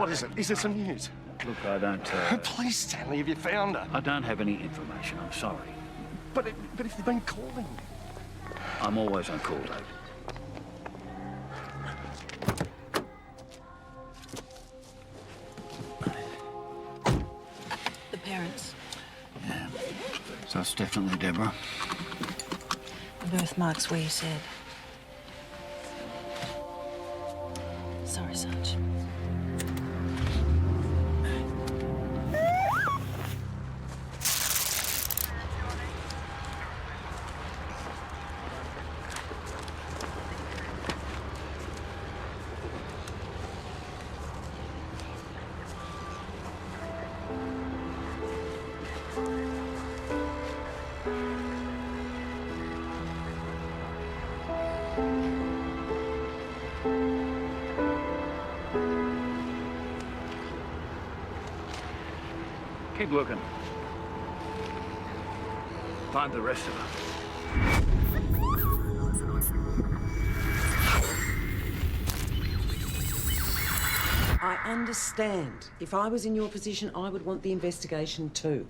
What is it? Is there some news? Look, I don't... Please, Stanley, have you found her? I don't have any information, I'm sorry. But if you've been calling... I'm always on call, Dave. The parents. Yeah. So it's definitely Deborah. The birthmarks where you said. Sorry, Sarge. Keep looking. Find the rest of them. I understand. If I was in your position, I would want the investigation too.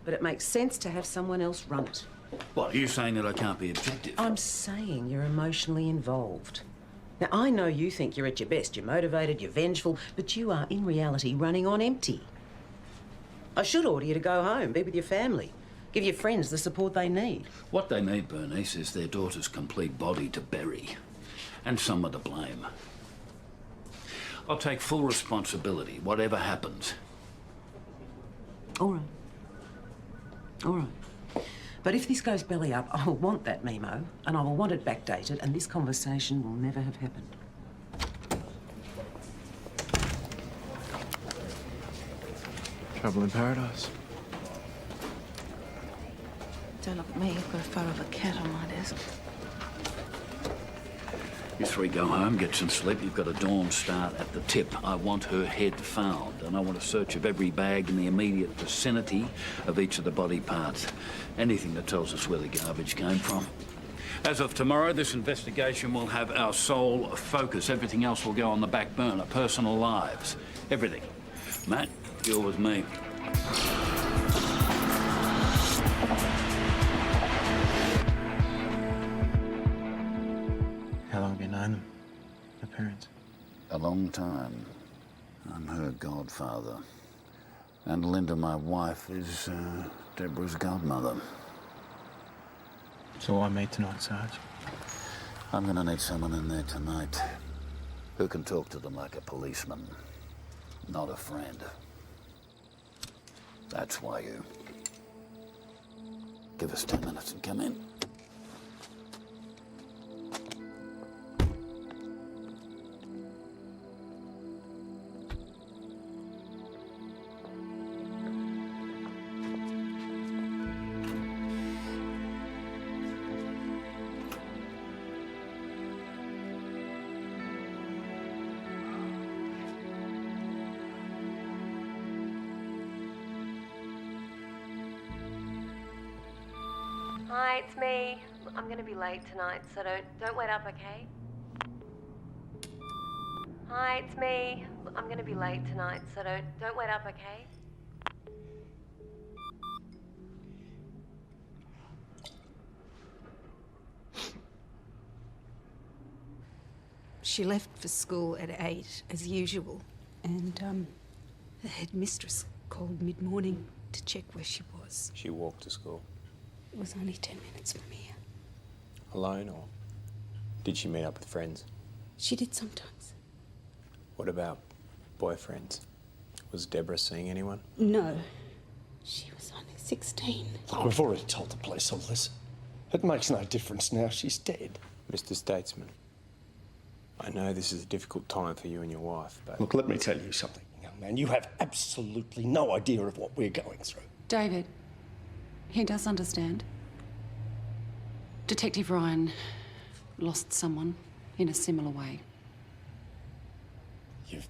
But it makes sense to have someone else run it. What, are you saying that I can't be objective? I'm saying you're emotionally involved. Now, I know you think you're at your best. You're motivated, you're vengeful, but you are, in reality, running on empty. I should order you to go home, be with your family, give your friends the support they need. What they need, Bernice, is their daughter's complete body to bury. And someone to blame. I'll take full responsibility, whatever happens. All right. All right. But if this goes belly up, I'll want that memo, and I will want it backdated, and this conversation will never have happened. Trouble in paradise. Don't look at me. I've got a photo of a cat on my desk. You three go home, get some sleep. You've got a dawn start at the tip. I want her head found, and I want a search of every bag in the immediate vicinity of each of the body parts. Anything that tells us where the garbage came from. As of tomorrow, this investigation will have our sole focus. Everything else will go on the back burner. Personal lives. Everything. Matt, you're with me. How long have you known them? The parents? A long time. I'm her godfather. And Linda, my wife, is Deborah's godmother. So why me tonight, Sarge? I'm gonna need someone in there tonight who can talk to them like a policeman, not a friend. That's why you... Give us 10 minutes and come in. Hi, it's me. I'm gonna be late tonight, so don't wait up, okay? Hi, it's me. I'm gonna be late tonight, so don't wait up, okay? She left for school at 8, as usual, and the headmistress called mid-morning to check where she was. She walked to school? It was only 10 minutes from here. Alone, or did she meet up with friends? She did sometimes. What about boyfriends? Was Deborah seeing anyone? No. She was only 16. Look, we've already told the police all this. It makes no difference now. She's dead. Mr. Statesman, I know this is a difficult time for you and your wife, but... Look, let me tell you something, young man. You have absolutely no idea of what we're going through. David, he does understand. Detective Ryan lost someone in a similar way. You've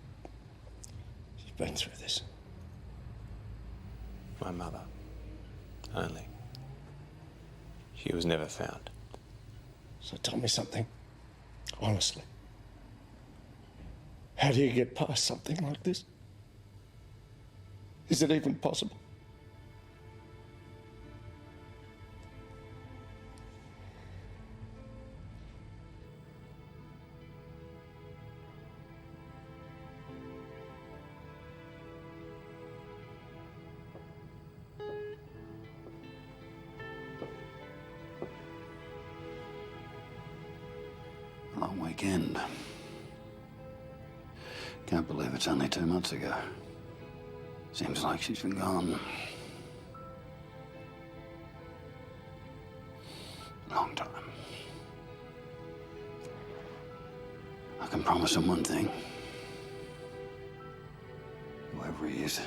been through this. My mother. Only. She was never found. So tell me something, honestly. How do you get past something like this? Is it even possible? Long weekend. Can't believe it's only 2 months ago. Seems like she's been gone. Long time. I can promise him one thing. Whoever he is,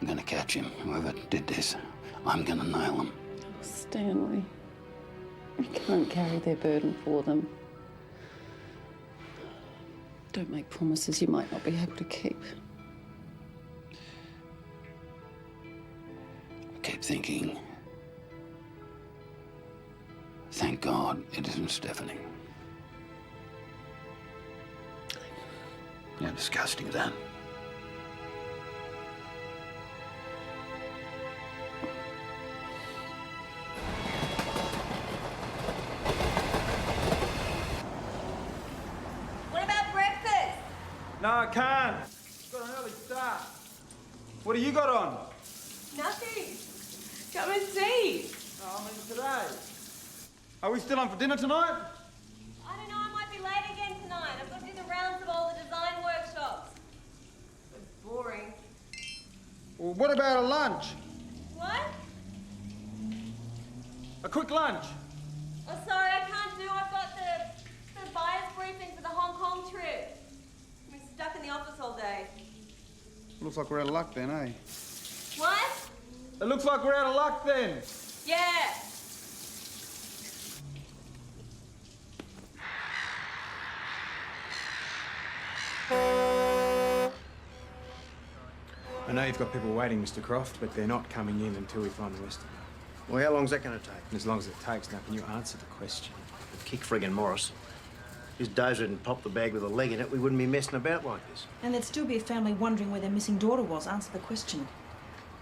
I'm gonna catch him. Whoever did this, I'm gonna nail him. Oh, Stanley. You can't carry their burden for them. Don't make promises you might not be able to keep. I keep thinking, thank God it isn't Stephanie. How disgusting is that? What about breakfast? No, I can't. Got an early start. What do you got on? Nothing. Come and see. No, I mean today. Are we still on for dinner tonight? I don't know, I might be late again tonight. I've got to do the rounds of all the design workshops. It's boring. Well, what about a lunch? What? A quick lunch? Oh, sorry, I can't do. I've got the buyer's briefing for the Hong Kong trip. I've been stuck in the office all day. Looks like we're out of luck then, eh? What? It looks like we're out of luck then. Yeah. I know you've got people waiting, Mr. Croft, but they're not coming in until we find the rest of them. Well, how long's that going to take? And as long as it takes, now can you answer the question? Kick friggin' Morris. His dozer didn't pop the bag with a leg in it, we wouldn't be messing about like this. And there'd still be a family wondering where their missing daughter was. Answer the question.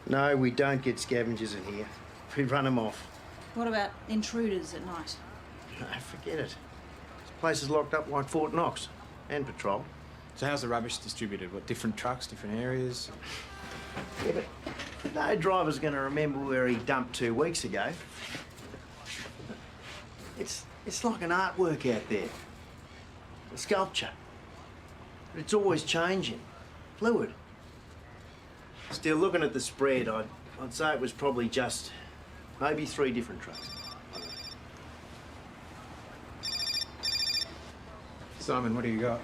No, we don't get scavengers in here. We run them off. What about intruders at night? No, forget it. This place is locked up like Fort Knox. And patrol. So how's the rubbish distributed? What, different trucks, different areas? Yeah, but no driver's going to remember where he dumped 2 weeks ago. It's like an artwork out there. A sculpture. But it's always changing. Fluid. Still, looking at the spread, I'd say it was probably just maybe 3 different trucks. Simon, what do you got?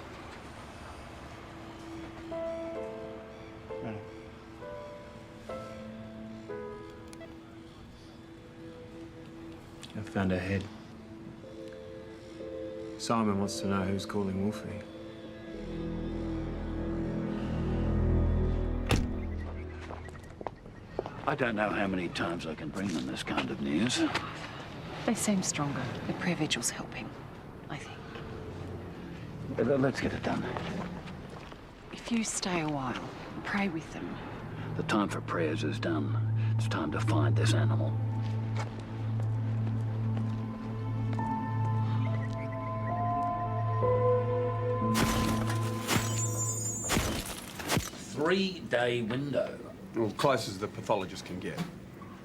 I found her head. Simon wants to know who's calling Wolfie. I don't know how many times I can bring them this kind of news. They seem stronger. The prayer vigil's helping, I think. Let's get it done. If you stay a while, pray with them. The time for prayers is done. It's time to find this animal. Three-day window. Well, close as the pathologist can get.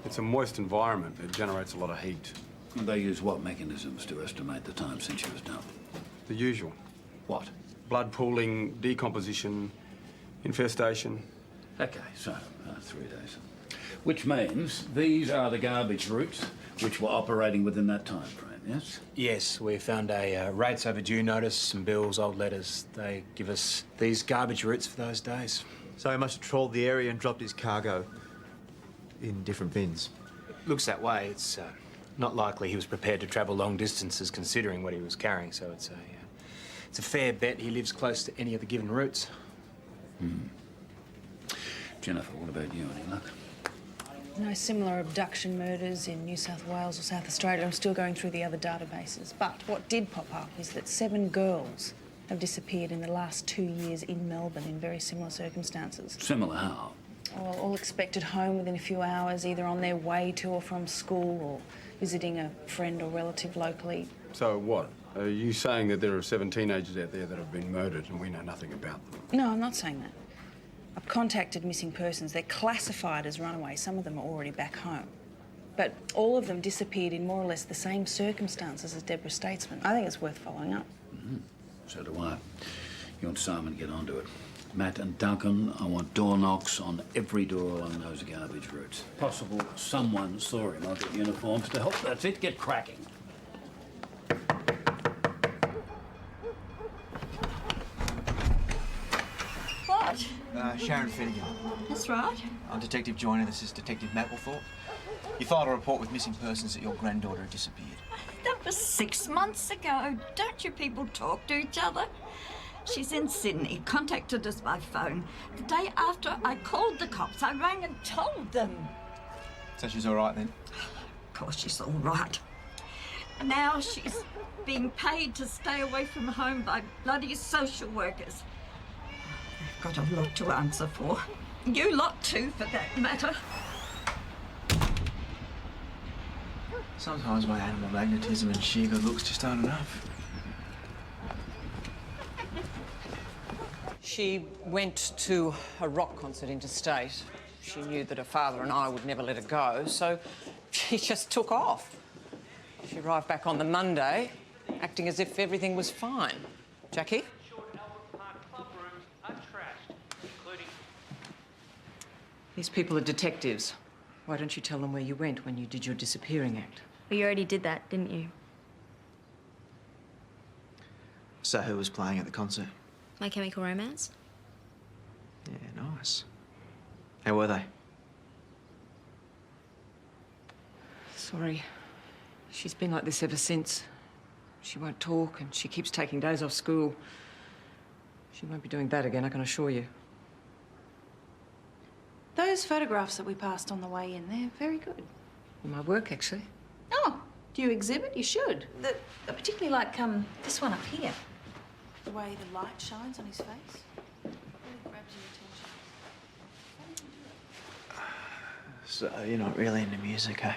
It's a moist environment. It generates a lot of heat. And they use what mechanisms to estimate the time since she was dumped? The usual. What? Blood pooling, decomposition, infestation. Okay, so 3 days. Which means these are the garbage routes which were operating within that time frame, yes? Yes, we found a rates overdue notice, some bills, old letters. They give us these garbage routes for those days. So he must have trawled the area and dropped his cargo in different bins. Looks that way. It's not likely he was prepared to travel long distances considering what he was carrying, so it's a fair bet he lives close to any of the given routes. Jennifer, what about you? Any luck? No similar abduction murders in New South Wales or South Australia. I'm still going through the other databases. But what did pop up is that 7 girls have disappeared in the last 2 years in Melbourne in very similar circumstances. Similar how? all expected home within a few hours, either on their way to or from school or visiting a friend or relative locally. So what? Are you saying that there are 7 teenagers out there that have been murdered and we know nothing about them? No, I'm not saying that. I've contacted missing persons. They're classified as runaways. Some of them are already back home. But all of them disappeared in more or less the same circumstances as Deborah Statesman. I think it's worth following up. So do I. You and Simon get onto it. Matt and Duncan, I want door knocks on every door along those garbage routes. Possible someone saw him. I'll get uniforms to help. That's it. Get cracking. What? Sharon Finnegan. That's right. I'm Detective Joyner. This is Detective Mapplethorpe. You filed a report with missing persons that your granddaughter had disappeared. That was 6 months ago. Don't you people talk to each other? She's in Sydney, contacted us by phone. The day after I called the cops, I rang and told them. So she's all right then? Of course she's all right. Now she's being paid to stay away from home by bloody social workers. They've got a lot to answer for. You lot too, for that matter. Sometimes my animal magnetism and sheer good looks just aren't enough. She went to a rock concert interstate. She knew that her father and I would never let her go, so she just took off. She arrived back on the Monday, acting as if everything was fine. Jackie? These people are detectives. Why don't you tell them where you went when you did your disappearing act? Well, you already did that, didn't you? So who was playing at the concert? My Chemical Romance? Yeah, nice. How were they? Sorry. She's been like this ever since. She won't talk and she keeps taking days off school. She won't be doing that again, I can assure you. Those photographs that we passed on the way in, they're very good. My work, actually. Oh, do you exhibit? You should. I particularly like this one up here. The way the light shines on his face really grabs your attention. So you're not really into music, eh?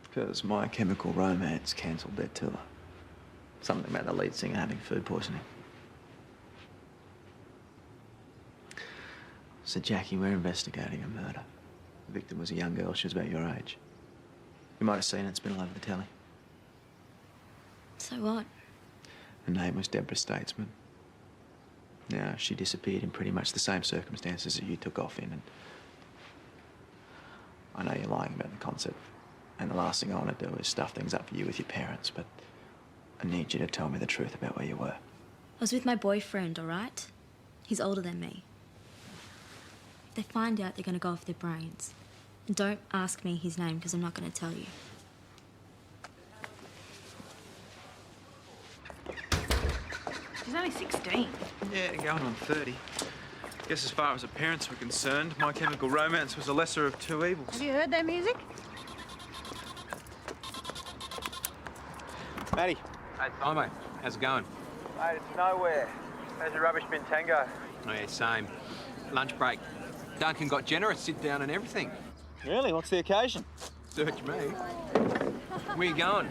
Because My Chemical Romance cancelled their tour. Something about the lead singer having food poisoning. So, Jackie, we're investigating a murder. The victim was a young girl. She was about your age. You might have seen it. It's been all over the telly. So what? Her name was Deborah Statesman. Now, she disappeared in pretty much the same circumstances that you took off in, and I know you're lying about the concert, and the last thing I want to do is stuff things up for you with your parents, but I need you to tell me the truth about where you were. I was with my boyfriend, all right? He's older than me. If they find out, they're going to go off their brains. And don't ask me his name, because I'm not going to tell you. She's only 16. Yeah, going on 30. Guess as far as her parents were concerned, My Chemical Romance was the lesser of two evils. Have you heard their music? Matty. Hey, hi, mate. How's it going? Mate, it's nowhere. There's a rubbish bin tango. Oh, yeah, same. Lunch break. Duncan got generous, sit down and everything. Really? What's the occasion? Search me. Where you going?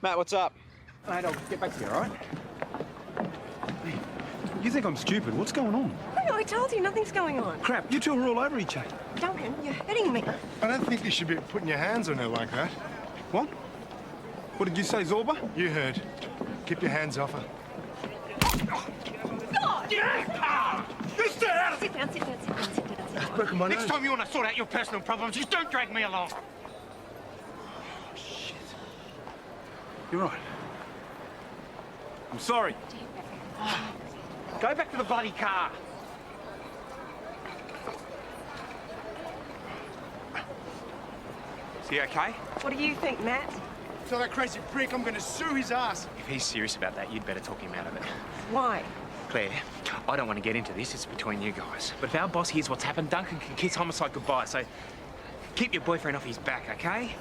Matt, what's up? Mate, I'll get back to you, all right? You think I'm stupid? What's going on? Oh, I told you nothing's going on. Crap, you two are all over each other. Duncan, you're hurting me. I don't think you should be putting your hands on her like that. What? What did you say, Zorba? You heard. Keep your hands off her. God! Yeah! You stay out of it! Sit down, sit down, sit down, sit down, sit down. Broken my nose. Next time you want to sort out your personal problems, just don't drag me along. Shit. You're right. I'm sorry. Go back to the bloody car. Is he okay? What do you think, Matt? Tell that crazy prick I'm gonna sue his ass. If he's serious about that, you'd better talk him out of it. Why? Claire, I don't want to get into this. It's between you guys. But if our boss hears what's happened, Duncan can kiss Homicide goodbye. So keep your boyfriend off his back, okay?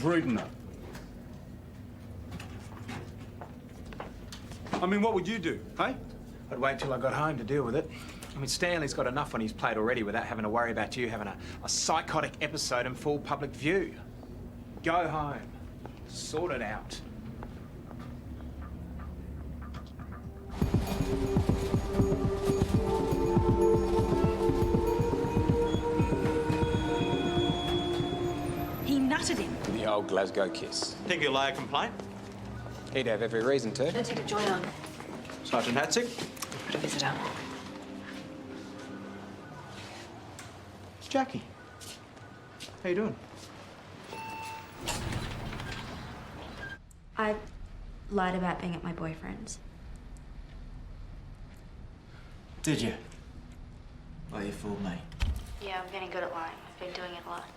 Who's reading that? I mean, what would you do, hey? I'd wait till I got home to deal with it. I mean, Stanley's got enough on his plate already without having to worry about you having a psychotic episode in full public view. Go home. Sort it out. He nutted him. The old Glasgow kiss. Think he'll lay a complaint? He'd have every reason to. Don't take a joy on. Sergeant Hatzig? Got a visitor. It's Jackie. How you doing? I lied about being at my boyfriend's. Did you? Well, you fooled me. Yeah, I'm getting good at lying. I've been doing it a lot.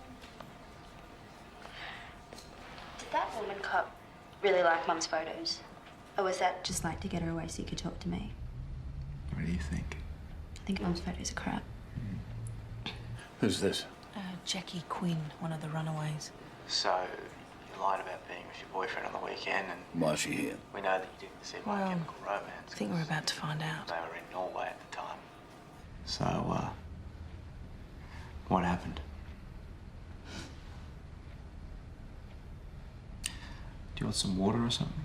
Did that woman cop really like Mum's photos? Or was that just like to get her away so you could talk to me? What do you think? I think Mum's photos are crap. Who's this? Jackie Quinn, one of the runaways. So, you lied about being with your boyfriend on the weekend, and Why is she here? we know that you didn't see My Chemical Romance. I think we're about to find out. They were in Norway at the time. So, what happened? Do you want some water or something?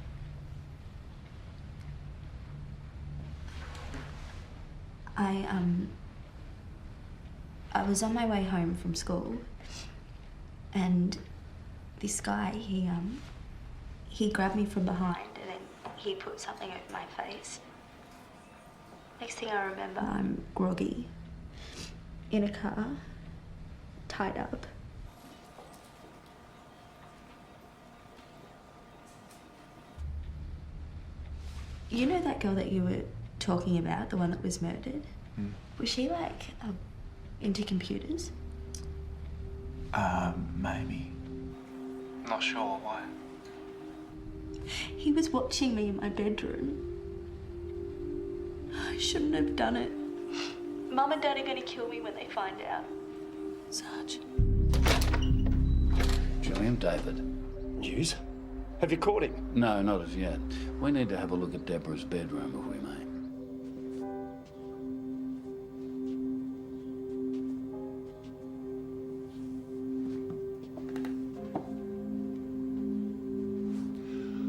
I was on my way home from school, and this guy, he grabbed me from behind and then he put something over my face. Next thing I remember, I'm groggy, in a car, tied up. You know that girl that you were talking about, the one that was murdered? Was she like into computers? Maybe. Not sure why. He was watching me in my bedroom. I shouldn't have done it. Mum and Dad are gonna kill me when they find out. Sarge. Gillian, David. News? Have you caught him? No, not as yet. We need to have a look at Deborah's bedroom, if we may.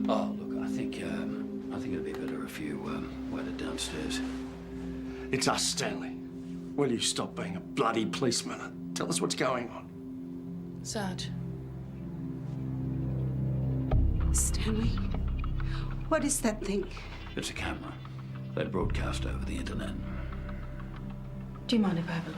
Oh, look, I think it'd be better if you waited downstairs. It's us, Stanley. Will you stop being a bloody policeman and tell us what's going on? Sarge. Stanley, what is that thing? It's a camera. They broadcast over the internet. Do you mind if I have a look?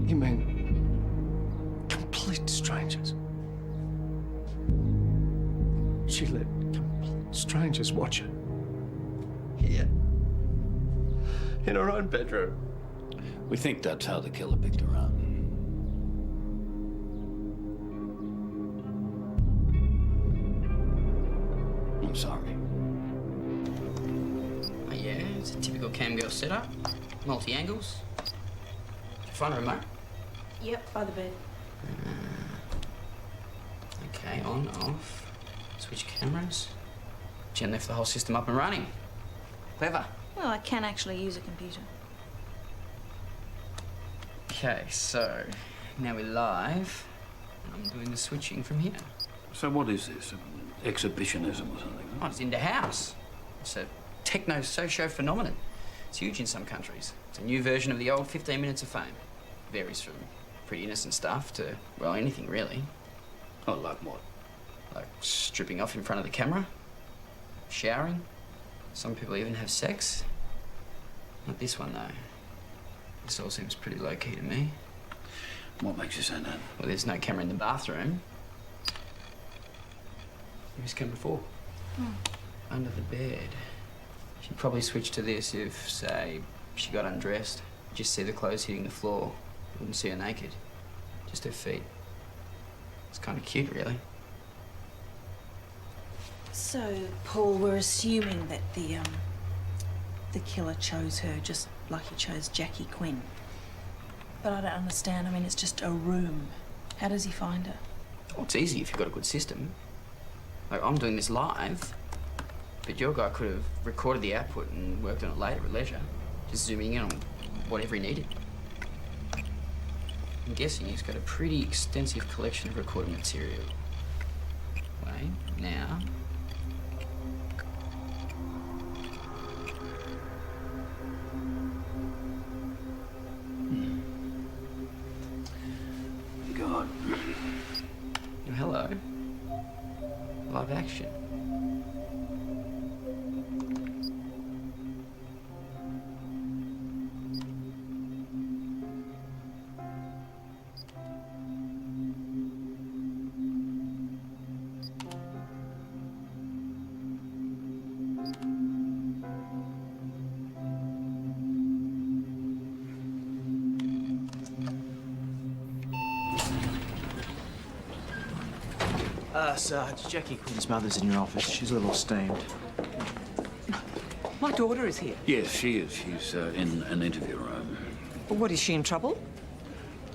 You mean complete strangers? She let complete strangers watch her? Here? In her own bedroom? We think that's how the killer picked her up. I'm sorry. Oh, yeah, it's a typical cam girl setup. Multi-angles. Front remote. Yep, by the bed. Okay, on, off. Switch cameras. Jen left the whole system up and running. Clever. Well, I can actually use a computer. Okay, so now we're live. I'm doing the switching from here. So what is this? Exhibitionism or something? Oh, it's into house. It's a techno-socio phenomenon. It's huge in some countries. It's a new version of the old 15 minutes of fame. Varies from pretty innocent stuff to, well, anything really. Oh, like what? Like stripping off in front of the camera, showering. Some people even have sex. Not this one, though. This all seems pretty low-key to me. What makes you say that? Well, there's no camera in the bathroom. Who's come before? Under the bed. She'd probably switch to this if, say, she got undressed. Just see the clothes hitting the floor. Wouldn't see her naked. Just her feet. It's kind of cute, really. So, Paul, we're assuming that the killer chose her just like he chose Jackie Quinn. But I don't understand. I mean, it's just a room. How does he find her? Oh, it's easy if you've got a good system. Like, I'm doing this live, but your guy could have recorded the output and worked on it later at leisure, just zooming in on whatever he needed. I'm guessing he's got a pretty extensive collection of recording material. Wait, now... God. Oh, hello. Live action. Sarge, Jackie Quinn's mother's in your office. She's a little steamed. My daughter is here. Yes, she is. She's in an interview room. What, is she in trouble?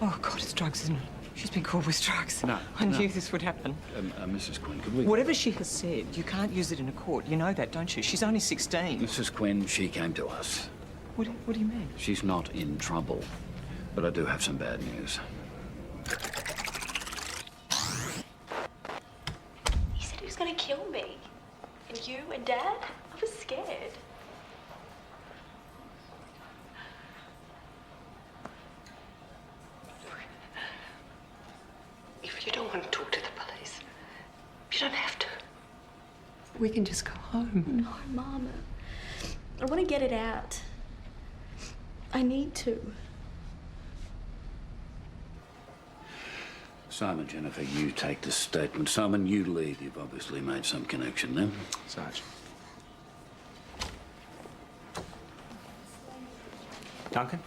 Oh, God, it's drugs, isn't it? She's been caught with drugs. No, I no. knew this would happen. Mrs. Quinn, could we... Whatever she has said, you can't use it in a court. You know that, don't you? She's only 16. Mrs. Quinn, she came to us. What do you mean? She's not in trouble, but I do have some bad news. He said he was going to kill me. And you and Dad? I was scared. If you don't want to talk to the police, you don't have to. We can just go home. No, Mama. I want to get it out. I need to. Simon, Jennifer, you take the statement. Simon, you lead. You've obviously made some connection there. Sarge. Duncan?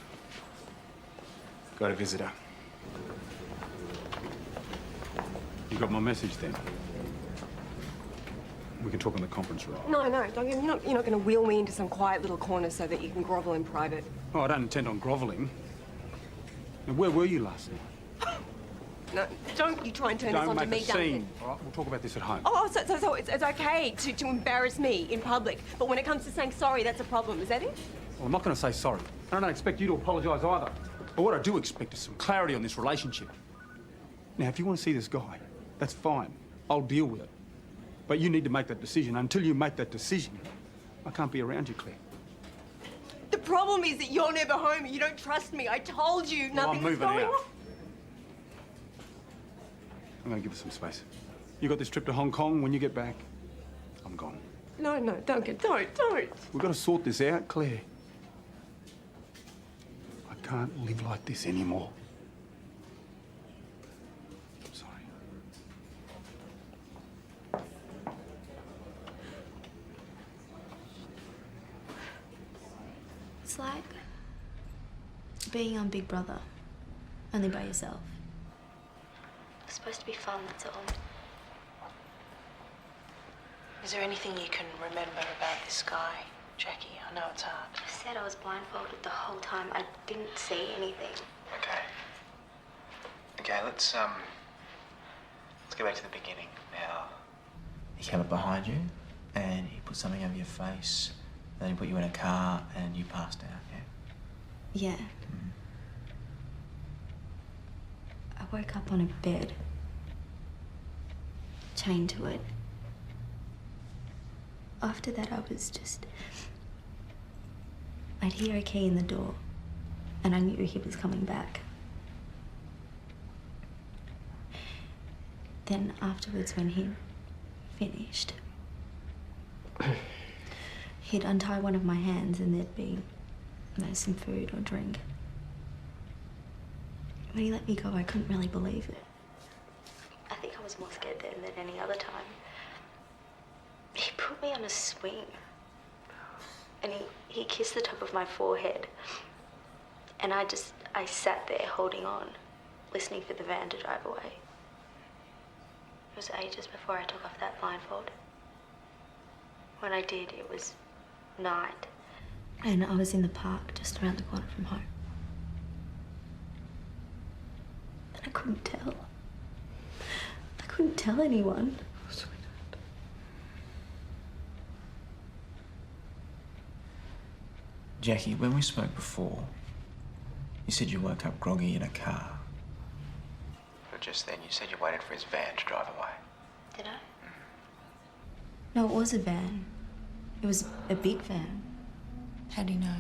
Got a visitor. You got my message then? We can talk in the conference room. No, Duncan, you're not going to wheel me into some quiet little corner so that you can grovel in private. Oh, I don't intend on grovelling. Now, where were you last night? No, don't you try and turn this Don't onto make me, a scene. Duncan. All right, we'll talk about this at home. Oh, so it's okay to embarrass me in public, but when it comes to saying sorry, that's a problem. Is that it? Well, I'm not going to say sorry. I don't expect you to apologise either. But what I do expect is some clarity on this relationship. Now, if you want to see this guy, that's fine. I'll deal with it. But you need to make that decision. Until you make that decision, I can't be around you, Claire. The problem is that you're never home and you don't trust me. I told you Well, nothing I'm was moving going out. on. I'm going to give us some space. You got this trip to Hong Kong. When you get back, I'm gone. No, Duncan, don't. We've got to sort this out, Claire. I can't live like this anymore. I'm sorry. It's like being on Big Brother, only by yourself. It's supposed to be fun, that's all. Is there anything you can remember about this guy, Jackie? I know it's hard. I said I was blindfolded the whole time. I didn't see anything. Okay, let's go back to the beginning. Now, he came up behind you and he put something over your face, then he put you in a car and you passed out, yeah? Yeah. I woke up on a bed, chained to it. After that, I was just... I'd hear a key in the door, and I knew he was coming back. Then afterwards, when he finished, he'd untie one of my hands and there'd be, some food or drink. When he let me go, I couldn't really believe it. I think I was more scared then than any other time. put me on a swing. And he kissed the top of my forehead. And I sat there holding on, listening for the van to drive away. It was ages before I took off that blindfold. When I did, it was night. And I was in the park just around the corner from home. And I couldn't tell. I couldn't tell anyone. Jackie, when we spoke before, you said you woke up groggy in a car. But just then you said you waited for his van to drive away. Did I? No, it was a van. It was a big van. How do you know?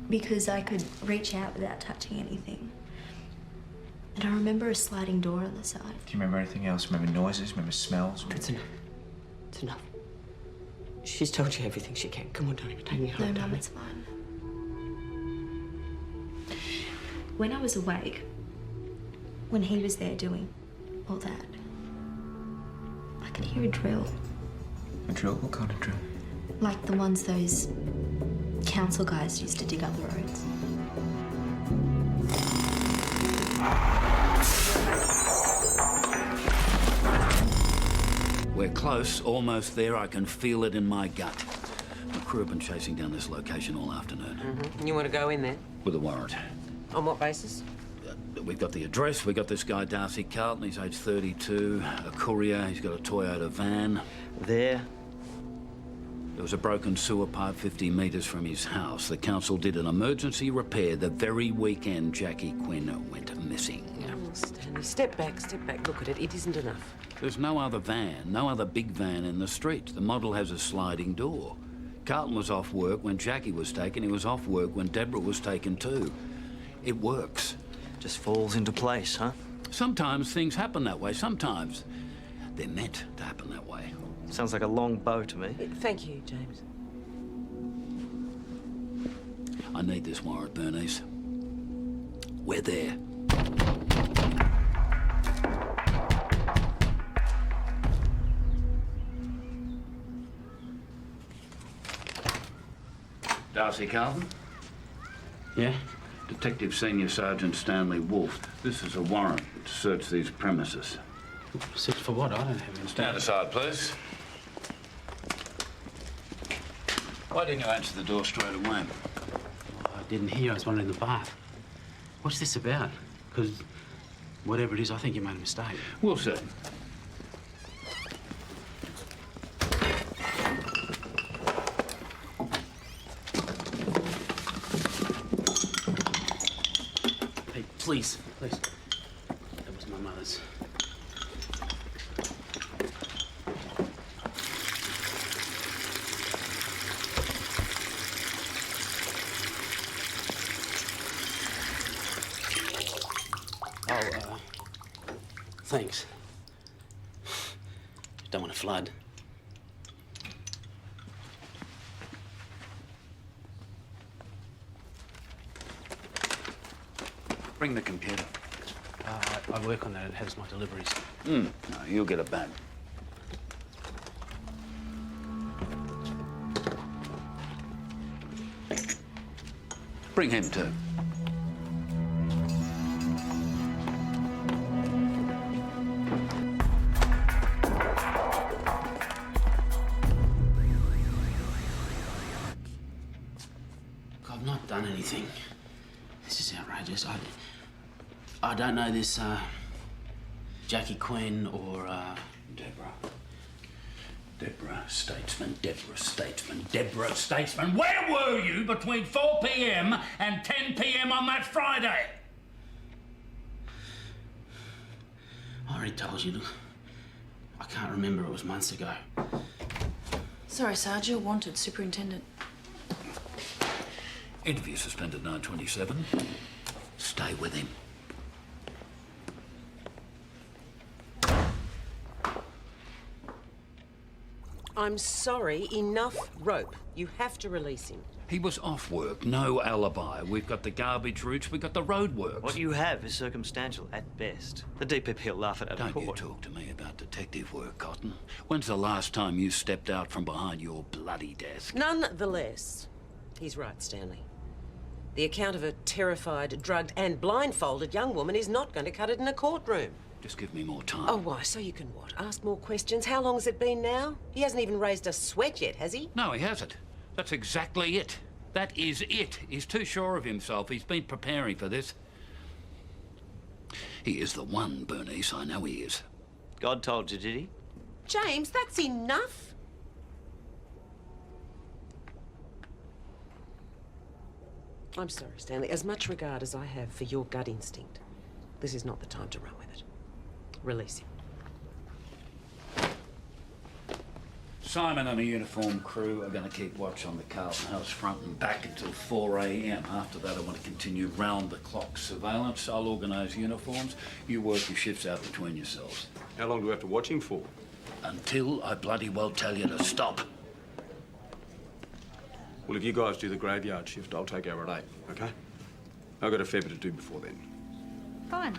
Because I could reach out without touching anything. And I remember a sliding door on the side. Do you remember anything else? Remember noises? Remember smells? It's enough. It's enough. She's told you everything she can. Come on, darling, take me home. No, Mum, darling. it's fine. When I was awake, when he was there doing all that, I could hear a drill. A drill? What kind of drill? Like the ones those council guys used to dig up the roads. We're close, almost there. I can feel it in my gut. The crew have been chasing down this location all afternoon. You want to go in there? With a warrant. On what basis? We've got the address. We've got this guy, Darcy Carlton. He's age 32, a courier. He's got a Toyota van. There was a broken sewer pipe 50 metres from his house. The council did an emergency repair the very weekend Jackie Quinn went missing. Oh, Stanley, step back, step back. Look at it. It isn't enough. There's no other van, no other big van in the street. The model has a sliding door. Carlton was off work when Jackie was taken. He was off work when Deborah was taken too. It works. just falls into place, huh? Sometimes things happen that way. Sometimes they're meant to happen that way. Sounds like a long bow to me. Thank you, James. I need this warrant, Bernice. We're there. Darcy Carlton? Yeah? Detective Senior Sergeant Stanley Wolfe. This is a warrant to search these premises. Search for what? I don't have any. Stand aside, please. Why didn't you answer the door straight away? I didn't hear. I was wandering in the bath. What's this about? Because whatever it is, I think you made a mistake. We'll see. Hey, please, please. That was my mother's. Thanks. Don't want to flood. Bring the computer. I work on that. It has my deliveries. No, you'll get it back. Bring him too. I've not done anything. This is outrageous. I don't know this Jackie Quinn or Deborah. Deborah Statesman, Deborah Statesman, Deborah Statesman. Where were you between 4 p.m. and 10 p.m. on that Friday? I already told you. I can't remember. It was months ago. Sorry, Sarge, you're wanted, Superintendent. Interview suspended 9/27. Stay with him. I'm sorry, enough rope. You have to release him. He was off work, no alibi. We've got the garbage routes, we've got the road works. What you have is circumstantial at best. The DPP will laugh at it in Don't you court. talk to me about detective work, Cotton. When's the last time you stepped out from behind your bloody desk? Nonetheless, he's right, Stanley. The account of a terrified, drugged and blindfolded young woman is not going to cut it in a courtroom. Just give me more time. Oh, why? So you can what? Ask more questions? How long has it been now? He hasn't even raised a sweat yet, has he? No, he hasn't. That's exactly it. That is it. He's too sure of himself. He's been preparing for this. He is the one, Bernice. I know he is. God told you, did he? James, that's enough. I'm sorry, Stanley. As much regard as I have for your gut instinct, this is not the time to run with it. Release him. Simon and a uniformed crew are going to keep watch on the Carlton House front and back until 4 a.m. After that, I want to continue round-the-clock surveillance. I'll organise uniforms. You work your shifts out between yourselves. How long do we have to watch him for? Until I bloody well tell you to stop. Well, if you guys do the graveyard shift, I'll take over at 8, okay? I've got a fair bit to do before then. Fine.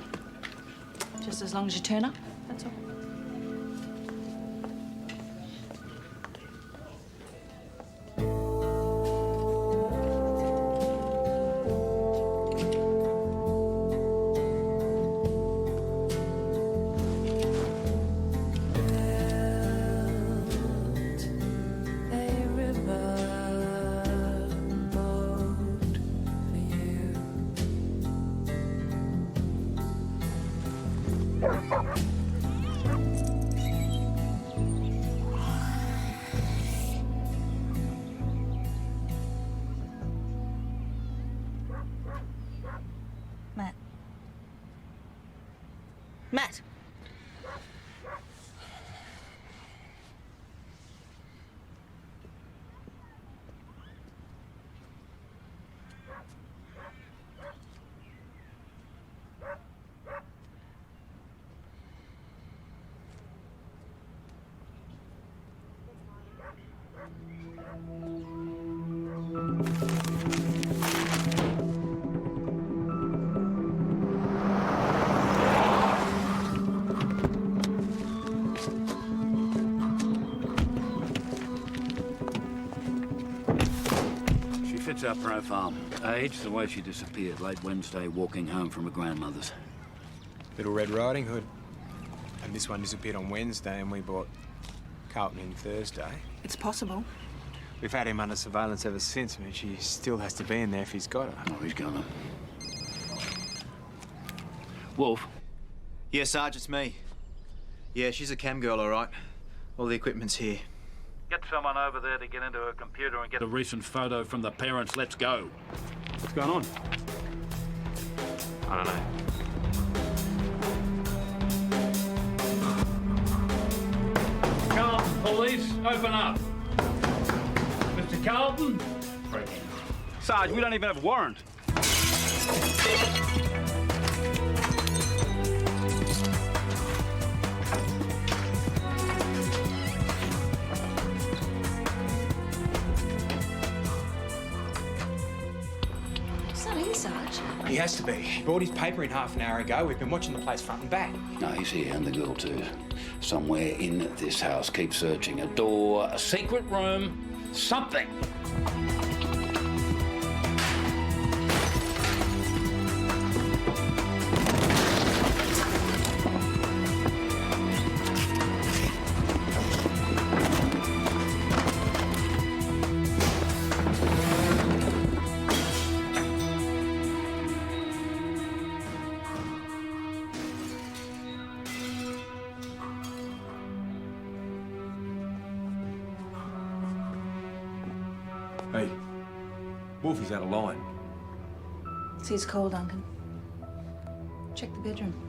Just as long as you turn up, that's all. Matt. Matt. Fits our profile. Age, the way she disappeared late Wednesday, walking home from her grandmother's. Little Red Riding Hood. And this one disappeared on Wednesday, and we brought Carlton in Thursday. It's possible. We've had him under surveillance ever since. I mean, she still has to be in there if he's got her. Oh, he's got her. Wolf? Yeah, Sarge, it's me. Yeah, she's a cam girl, all right. All the equipment's here. Get someone over there to get into her computer and get a recent photo from the parents. Let's go. What's going on? I don't know. Carlton, police, open up. Mr. Carlton? Break in. Sarge, we don't even have a warrant. Sarge. He has to be. He brought his paper in half an hour ago. We've been watching the place front and back. No, he's here, and the girl too. Somewhere in this house. Keep searching. A door, a secret room, something. Hey, Wolfie's out of line. See his call, Duncan. Check the bedroom.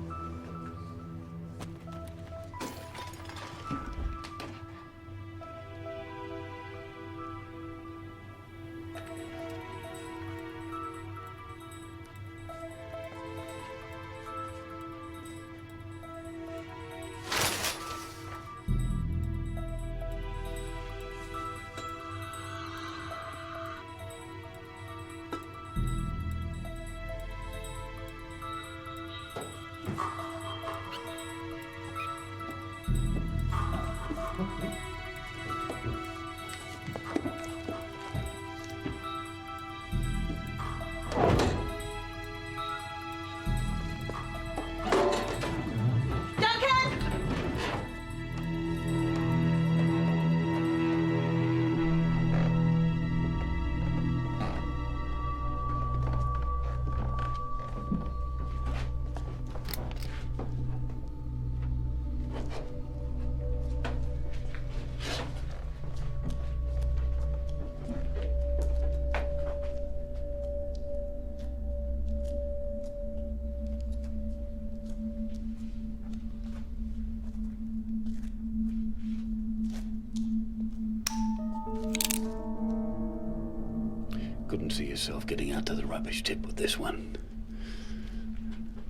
yourself getting out to the rubbish tip with this one.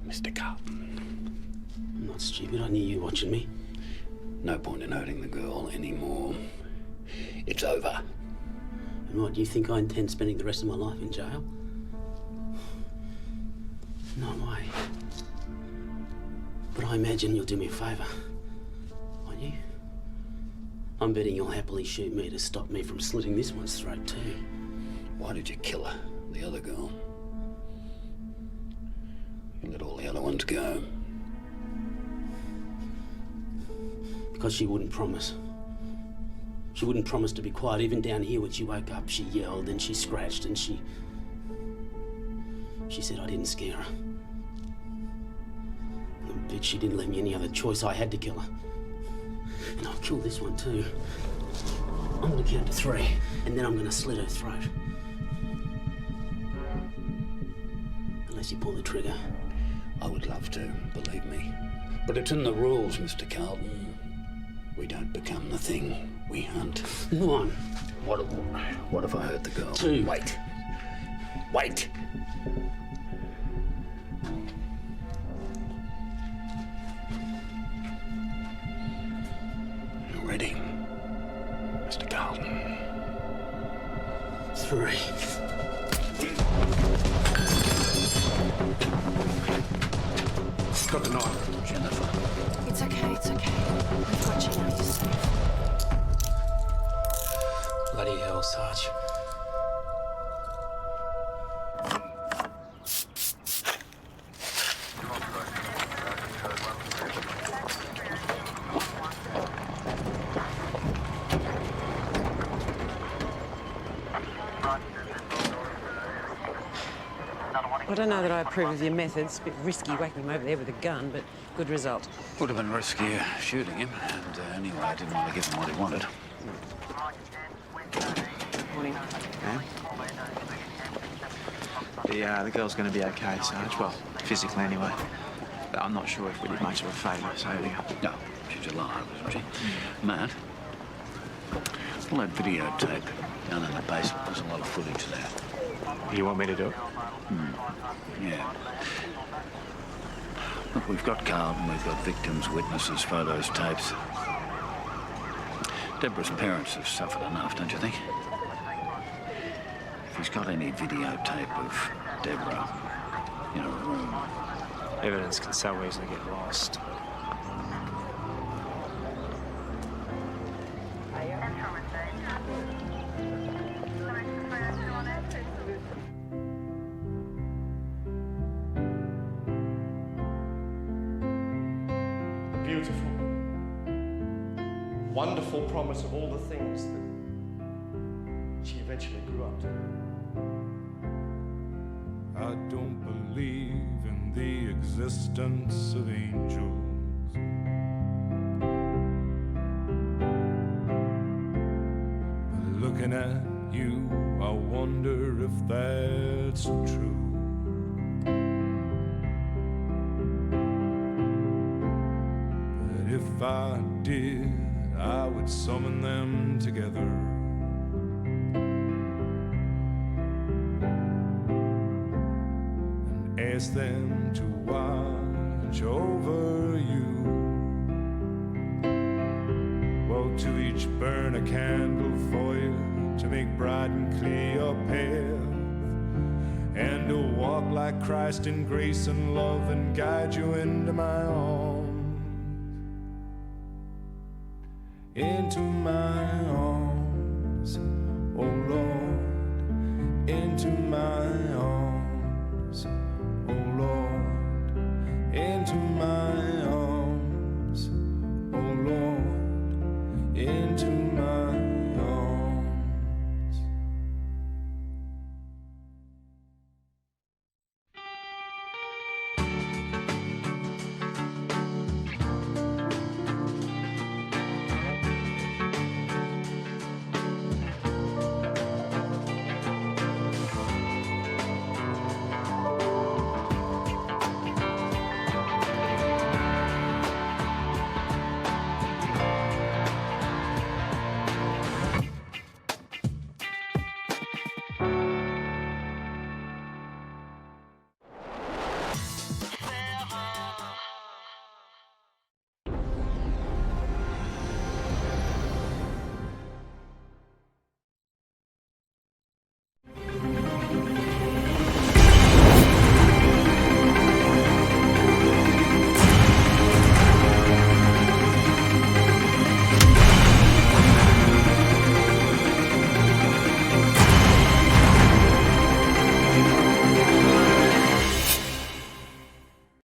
Mr. Carlton. I'm not stupid. I knew you watching me. No point in hurting the girl anymore. It's over. And what, do you think I intend spending the rest of my life in jail? No way. But I imagine you'll do me a favour, won't you? I'm betting you'll happily shoot me to stop me from slitting this one's throat too. Why did you kill her, the other girl? You let all the other ones go. Because she wouldn't promise. She wouldn't promise to be quiet. Even down here when she woke up, she yelled and she scratched and she said I didn't scare her. The bitch, she didn't leave me any other choice. I had to kill her. And I'll kill this one too. I'm gonna count to 3, and then I'm gonna slit her throat. Unless you pull the trigger. I would love to, believe me. But it's in the rules, Mr. Carlton. We don't become the thing we hunt. 1. What if I hurt the girl? 2. Wait. Wait! You ready, Mr. Carlton? 3. Got the knife. Jennifer. It's okay, it's okay. We've got you now, you're safe. Bloody hell, Sarge. I don't know that I approve of your methods. A bit risky whacking him over there with a gun, but good result. Would have been riskier shooting him, and anyway, I didn't want to give him what he wanted. Morning. The girl's going to be okay, Sarge. Well, physically anyway. But I'm not sure if we did much of a favour, so here we go. No, she's alive, isn't she? Matt, all that videotape down in the basement, there's a lot of footage there. You want me to do it? Yeah. Look, we've got Carlton, we've got victims, witnesses, photos, tapes. Deborah's parents have suffered enough, don't you think? If he's got any videotape of Deborah in a room... Evidence can so easily get lost. Beautiful, wonderful promise of all the things that she eventually grew up to. I don't believe in the existence of angels. But looking at you, I wonder if that's true. But if I did, I would summon them together. Ask them to watch over you. Well, to each burn a candle for you, to make bright and clear your path, and to walk like Christ in grace and love and guide you into my arms, into my arms, oh Lord.